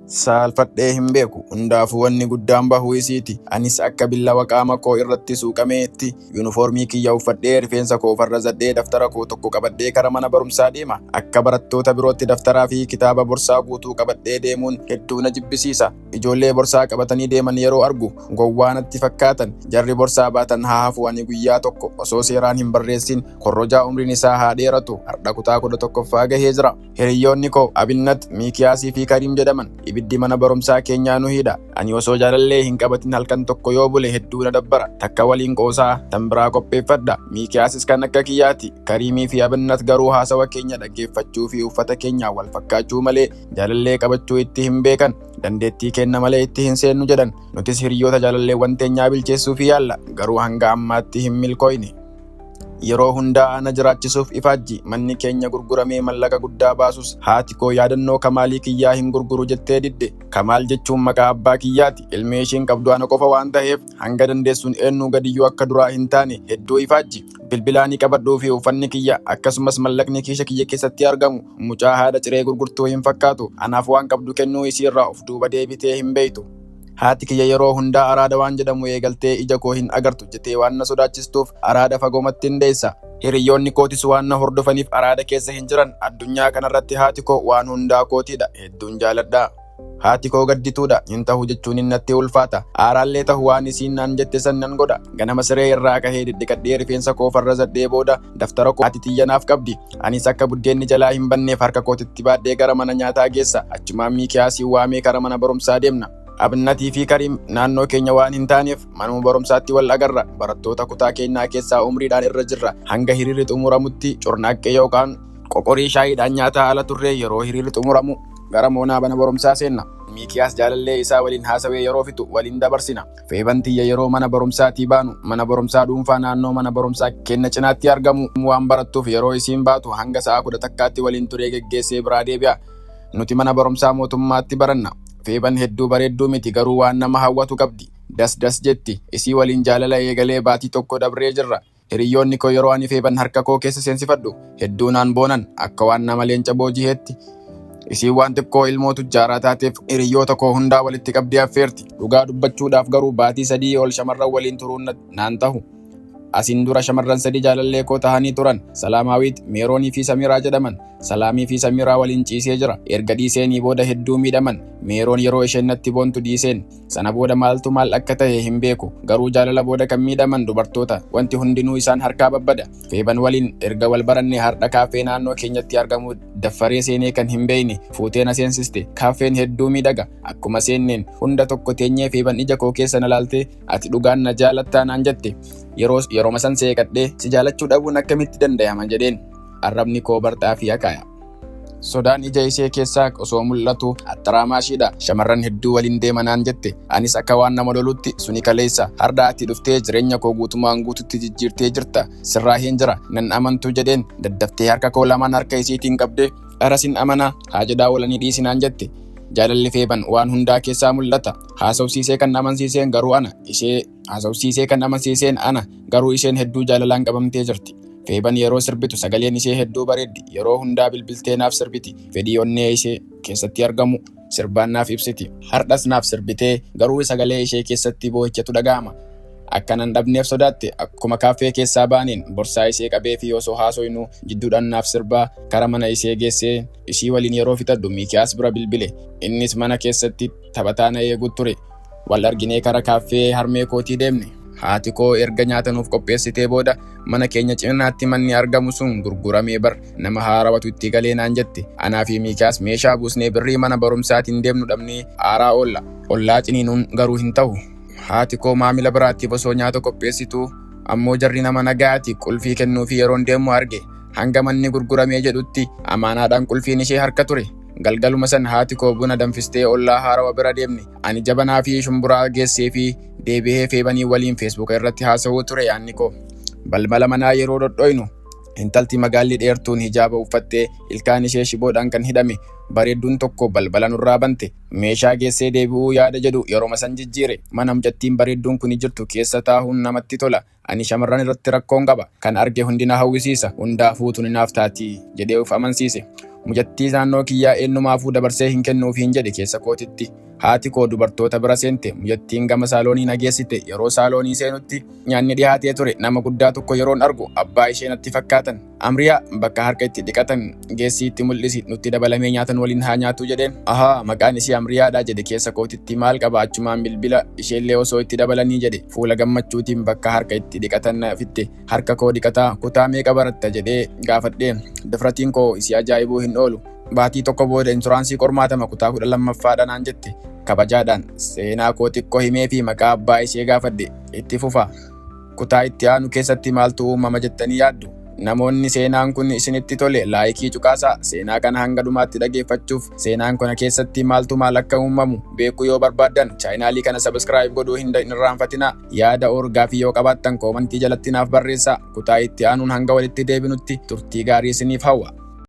Saalfadhee hin beeku hundaafuu wanni guddaan bahuu isiiti. Anis akka billawa qaama koo irratti suuqameetti yuunifoormii kiyya uffadhee rifeensa koo farra zadhee daftara koo tokko qabadhee kara mana barumsaa deema. Akka barattoota birootti daftaraa fi kitaaba borsaa guutuu qabadhee deemuun hedduu na jibbisiisa. Ijoollee borsaa qabatanii deeman yeroo argu gowwaanatti fakkaatan. Jarri borsaa baatan haa hafu ani guyyaa tokko osoo seeraan hin barreessin korrojaa umriin isaa haa dheeratu har'a kutaa 11ffaa gahee jira. Hiriyoonni koo Abinnat, Miikiyaasii fi Kariim jedhaman ibiddi mana barumsaa keenyaa nu hidha. Ani osoo jaalallee hin qabatin halkan tokko yoo bule hedduu na dabbara. Takka waliin qoosaa tan biraa qopheeffadha. Miikiyaasis kan akka kiyyaati. Kariimii fi Abinnat garuu haasawa keenya dhaggeeffachuu fi uffata keenya wal fakkaachuu malee jaalallee qabachuu itti hin beekan. Dandeettii kenna malee itti hin seennu jedhan. Nutis hiriyoota jaalalleewwan teenyaa bilcheessuuf yaalla. Garuu hanga ammaatti hin milkooyne. Yeroo hundaa ana jiraachisuuf ifaajji manni keenya gurguramee mallaqa guddaa baasus haati koo yaadannoo Kamaalii kiyyaa hin gurguru jettee didde. Kamaal jechuun maqaa abbaa kiyyaati. Ilmi ishiin qabdu ana qofa waan ta'eef hanga dandeessuun eenyu gadiyyuu akka duraa hin taane hedduu ifaajji. Bilbilaanii qabadhuu fi uffanni kiyya akkasumas mallaqni kiisha kiyya keessatti argamu mucaa haadha ciree gurgurtuu hin fakkaatu. Anaaf waan qabdu kennuu isiirraa of duuba deebitee hin beeytu. Haati kiyya yeroo hundaa araada waan jedhamu eegaltee ija koo hin agartu jettee waan na sodaachistuuf araada fagoomatti hin deessa. Hiriyoonni kootis waan na hordofaniif araada keessa hin jiran. Addunyaa kanarratti haati koo waan hundaa kootiidha. Hedduun jaaladha. Haati koo gaddituudha. Hin ta'u jechuun natti ulfaata. Aaraallee ta'u waan isiin naan jette san nan godha. Ganama siree irraa kahee diddiqadhee rifeensa koo farra zadhee booda daftara koo haati tiyya naaf qabdi. Anis akka buddeenni jalaa hin banneef harka kootitti baadhee gara mana nyaataa geessa. Achumaan Miikiyaasii waamee kara mana barumsaa deemna. Abinnatii fi Kariim naannoo keenya waan hin taaneef manuma barumsaatti wal agarra. Barattoota kutaa keenyaa keessaa umriidhaan irra jirra. Hanga hiriirri xumuramutti cornaaqqee yookaan qoqorii shaayiidhaan nyaataa ala turree yeroo hiriirri xumuramu gara moonaa mana barumsaa seenna. Miikiyaas jaalallee isaa waliin haasawee yeroo fixu waliin dabarsina. Feeban tiyya yeroo mana barumsaatii baanu mana barumsaa dhuunfaa naannoo mana barumsaa keenya cinaatti argamu waan barattuuf yeroo isiin baatu hanga sa'a 11 waliin turee geggeessee biraa deebi'a. Nuti mana barumsaa mootummaatti baranna. Feeban hedduu bareedduu miti garuu waan nama hawwatu qabdi. Das jetti. Isii waliin jaalala eegalee baatii tokko dabree jirra. Hiriyoonni koo yeroo ani Feeban harka koo keessa seensifadhu hedduu naan boonan akka waan nama leenca booji'eetti. Isii waan xiqqoo ilmoo tujjaaraa taateef hiriyoota koo hundaa walitti qabdee affeerti. Dhugaa dubbachuudhaaf garuu baatii 3 ol shamarran waliin turuun naan tahu. Asiin dura shamarran 3 jaalallee koo tahanii turan. Salaamaawit, Meeroonii fi Samiraa jedhaman. Salaamii fi Samiraa waliin ciisee jira. Erga dhiiseenii booda hedduu miidhaman. Meeroon yeroo isheen natti boontu dhiiseen. Sana booda maaltu maal akka ta'e hin beeku. Garuu jaalala booda kan miidhaman dubartoota. Wanti hundinuu isaan harkaa babbada. Feeban waliin erga wal barannee har'a kaaffee naannoo keenyatti argamu daffaree seenee kan hin beeyne fuutee na seensiste. Kaaffeen hedduu miidhaga. Akkuma seenneen hunda tokko teenyee Feeban ija koo keessa na laaltee ati dhugaan na jaalattaa naan jette. Yeroo masan seeqadhee si jaalachuu dhabuun akkamitti danda'ama jedheen. Arrabni koo barxaa fi akaaya. Sodaan ija ishee keessaa osoo mul'atu attaraamaashiidha. Shamarran hedduu waliin deemanaan jette. Anis akka waan nama lolutti suni kaleessa. Har'a ati dhuftee jireenya koo guutumaan guututti jijjiirtee jirta. Sirraa hin jira nan amantu jedheen. Daddaftee harka koo lamaan harka isiitiin qabdee arasin amana haa jedhaa walanii dhiisinaan jette. Jaalalli Feeban waan hundaa keessaa mul'ata. Haasawsiisee kan amansiiseen garuu ana. Haasawsiisee kan amansiiseen ana. Garuu isheen hedduu jaalalaan qabamtee jirti. Feeban yeroo sirbitu sagaleen ishee hedduu bareeddi. Yeroo hundaa bilbiltee naaf sirbiti. Fedhii onnee ishee keessatti argamu sirbaan naaf ibsiti. Har'as naaf sirbitee garuu sagalee ishee keessatti boo'ichatu dhaga'ama. Akkanan dhabneef sodaatte akkuma kaaffee keessaa baaneen borsaa ishee qabee fi osoo haasoynu jidduudhaan naaf sirbaa kara mana ishee geessee ishii waliin yeroo fixadhu Miikiyaas bira bilbile. Innis mana keessatti taphataa na eegu ture. Wal arginee kara kaaffee harmee kootii deemne. Haati koo erga nyaata nuuf qopheessitee booda mana keenya cinaatti manni argamu sun gurguramee bar nama haarawatu itti galee naan jette. Anaa fi Miikiyaas meeshaa buusnee birrii mana barumsaatiin deemnu dhabnee aaraa oolla. Ollaa ciniinuun garuu hin ta'u. Haati koo maamila biraattiif osoo nyaata qopheessituu ammoo jarri nama nagaati qulfii kennuufi yeroon deemu arge. Hanga manni gurguramee jedhutti amaanaadhaan qulfiin ishee harka ture. Galgaluma san haati koo buna danfistee ollaa haarawa bira deemne. Ani jabanaa fi shumburaa geessee fi deebi'ee Feebanii waliin feesbuuka irratti haasawuu ture yaanni koo. Balbala manaa yeroo dhodhoynu intalti magaalli dheertuun hijaaba uffattee ilkaan ishee shiboodhaan kan hidhame bareedduun tokko balbala nurraa bante. Meeshaa geessee deebi'uu yaada jedhu yeroo san jijjiire. Mana mucattiin bareedduun kun jirtu keessa taa'uun namatti tola. Ani shamarran irratti rakkoon qaba. Kan arge hundi na hawwisiisa. Hundaafuu tuni naaf taati jedhee of amansiise. Mucattii naannoo kiyyaa eenyumaafuu dabarsee hin kennuufiin jedhe keessa kootitti. Haati koo dubartoota bira seente. Mucattiin gama saaloonii nageessite. Yeroo saaloonii seenutti nyaanni dhiyaatee ture. Nama guddaa tokko yeroon argu abbaa ishee natti fakkaatan. Amriyaa bakka harka itti dhiqatan geessii itti mul'isi, nutti dabalamee nyaatan waliin haa nyaatu jedheen. Ahaa, maqaan ishee Amriyaadha jedhe keessa kootitti. Maal qaba achumaan bilbila isheellee osoo itti dabalanii jedhe. Fuula gammachuutiin bakka harka itti dhiqatan fitte. Harka koo dhiqataa kutaa meeqa baratta jedhee gaafadhe. Difratiin koo isii ajaa'ibuu hin oolu. Baatii tokko booda insuraansii qormaatama kutaa 12ffaadha naan jette. Kabajaadhaan seenaa koo xiqqoo himee fi maqaa abbaa ishee gaafadhe. Itti fufa. Kutaa itti aanu keessatti maaltu uumama jettanii yaaddu? Namoonni seenaan kun isinitti tole laayikii cuqaasaa. Seenaa kana hanga dhumaatti dhageeffachuuf seenaan kana keessatti maaltu maal akka uumamu beekuu yoo barbaaddan chaayinaalii kana sabiskiraayib godhuu hin irraanfatinaa. Yaada orgaafii yoo qabaattan koomantii jalatti naaf barreessaa. Kutaa itti aanuun hanga walitti deebinutti turtii gaarii isiniif hawwa.